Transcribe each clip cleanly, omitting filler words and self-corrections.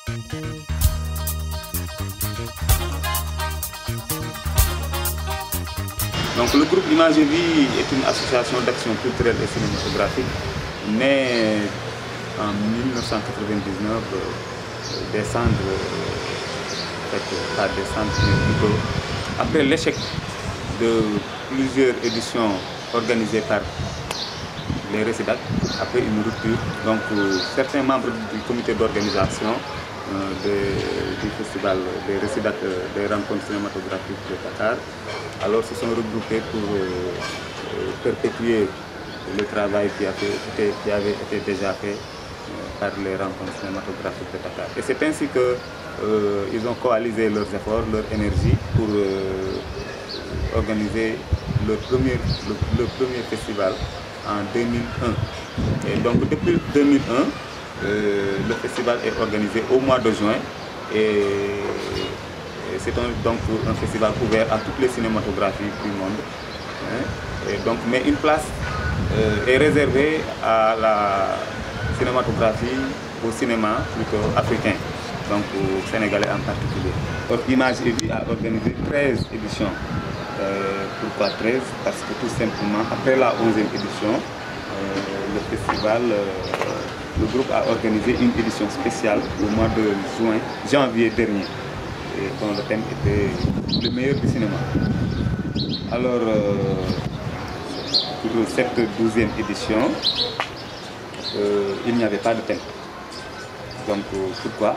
Donc le groupe Image et Vie est une association d'action culturelle et cinématographique née en 1999 des centres, pas des centres, mais plutôt après l'échec de plusieurs éditions organisées par les récidacs, après une rupture. Donc certains membres du comité d'organisation du festival des récidacs des rencontres cinématographiques de Dakar, alors se sont regroupés pour perpétuer le travail qui avait été déjà fait par les rencontres cinématographiques de Dakar. Et c'est ainsi qu'ils ont coalisé leurs efforts, leur énergie pour organiser le premier festival en 2001. Et donc depuis 2001, le festival est organisé au mois de juin et c'est donc un festival ouvert à toutes les cinématographies du monde. Et donc, mais une place est réservée à la cinématographie, au cinéma plutôt africain, donc au Sénégalais en particulier. Image et Vie a organisé 13 éditions. Pourquoi 13? Parce que tout simplement, après la 11e édition, le festival, le groupe a organisé une édition spéciale au mois de janvier dernier, et dont le thème était le meilleur du cinéma. Alors, pour cette 12e édition, il n'y avait pas de thème. Donc, pourquoi?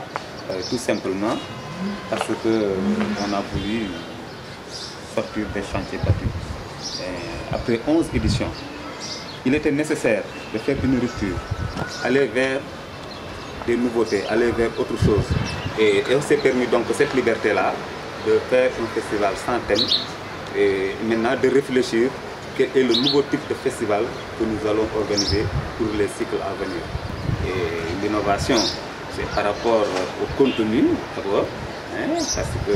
Tout simplement parce qu'on a voulu sortir des chantiers battus. Après 11 éditions, il était nécessaire de faire une rupture, aller vers des nouveautés, aller vers autre chose. Et on s'est permis donc cette liberté-là de faire un festival sans thème et maintenant de réfléchir quel est le nouveau type de festival que nous allons organiser pour les cycles à venir. Et l'innovation, c'est par rapport au contenu d'abord, parce que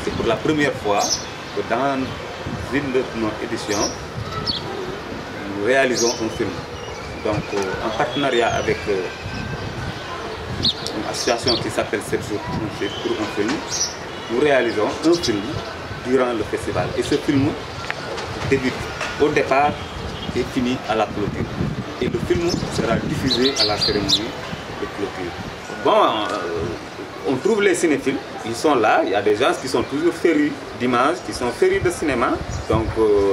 c'est pour la première fois que dans une de nos éditions, nous réalisons un film. Donc en partenariat avec une association qui s'appelle 7 jours pour un film, nous réalisons un film durant le festival. Et ce film débute au départ et finit à la clôture. Et le film sera diffusé à la cérémonie de clôture. Bon, on trouve les cinéphiles, ils sont là, il y a des gens qui sont toujours férus d'images, qui sont férus de cinéma, donc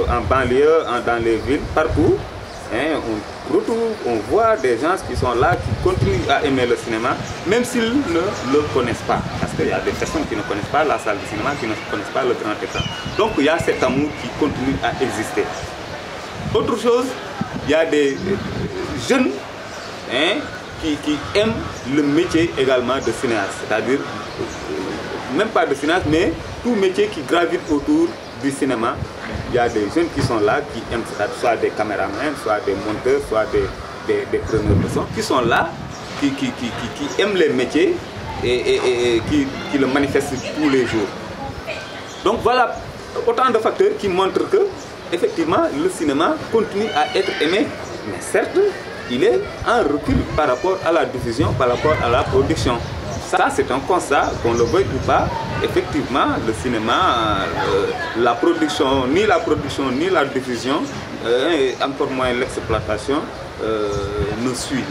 en banlieue, dans les villes, partout, on retrouve, on voit des gens qui sont là, qui continuent à aimer le cinéma, même s'ils ne le connaissent pas, parce qu'il y a des personnes qui ne connaissent pas la salle de cinéma, qui ne connaissent pas le grand écran. Donc il y a cet amour qui continue à exister. Autre chose, il y a des jeunes qui aiment le métier également de cinéaste, c'est-à-dire même pas de cinéaste, mais tout métier qui gravite autour du cinéma. Il y a des jeunes qui sont là, qui aiment, soit des caméramans, soit des monteurs, soit des preneurs de son, qui sont là, qui aiment les métiers et qui le manifestent tous les jours. Donc voilà autant de facteurs qui montrent que effectivement le cinéma continue à être aimé, mais certes, il est en recul par rapport à la diffusion, par rapport à la production. Ça, c'est un constat, qu'on le veuille ou pas. Effectivement, le cinéma, la production, ni la diffusion, encore moins l'exploitation, ne suit.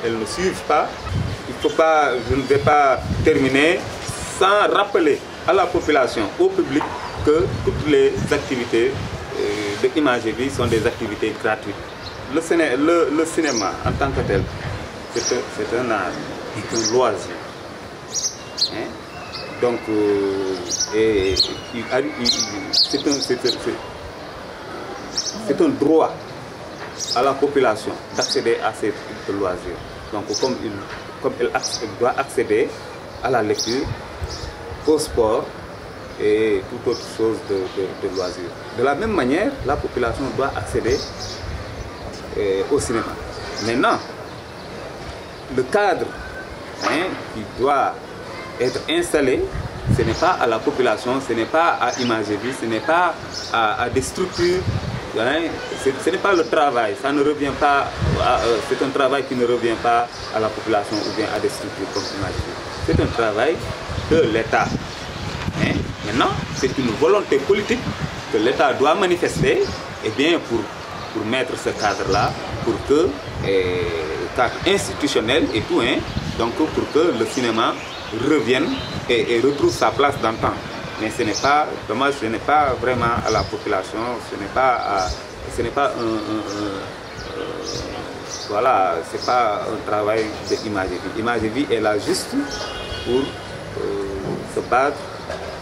Elles ne suivent pas. Il faut pas, je ne vais pas terminer sans rappeler à la population, au public, que toutes les activités de Image et Vie sont des activités gratuites. Le cinéma en tant que tel, c'est un art, c'est un loisir. Donc, c'est un droit à la population d'accéder à ces types de loisirs. Donc, comme elle doit accéder à la lecture, au sport et toute autre chose de loisirs. De la même manière, la population doit accéder au cinéma. Maintenant, le cadre qui doit être installé, ce n'est pas à la population, ce n'est pas à Image et Vie, ce n'est pas à des structures hein, ce n'est pas le travail, ça ne revient pas, c'est un travail qui ne revient pas à la population ou bien à des structures comme Imagévie. C'est un travail de l'État. Hein. Maintenant, c'est une volonté politique que l'État doit manifester et bien pour mettre ce cadre-là, pour que, cadre institutionnel et tout, hein, donc pour que le cinéma revienne et retrouve sa place d'antan. Mais ce n'est pas, dommage, ce n'est pas vraiment à la population, ce n'est pas voilà, c'est pas un travail d'Imagévie. Imagévie est là juste pour se battre,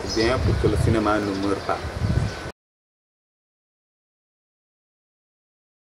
ou bien pour que le cinéma ne meure pas.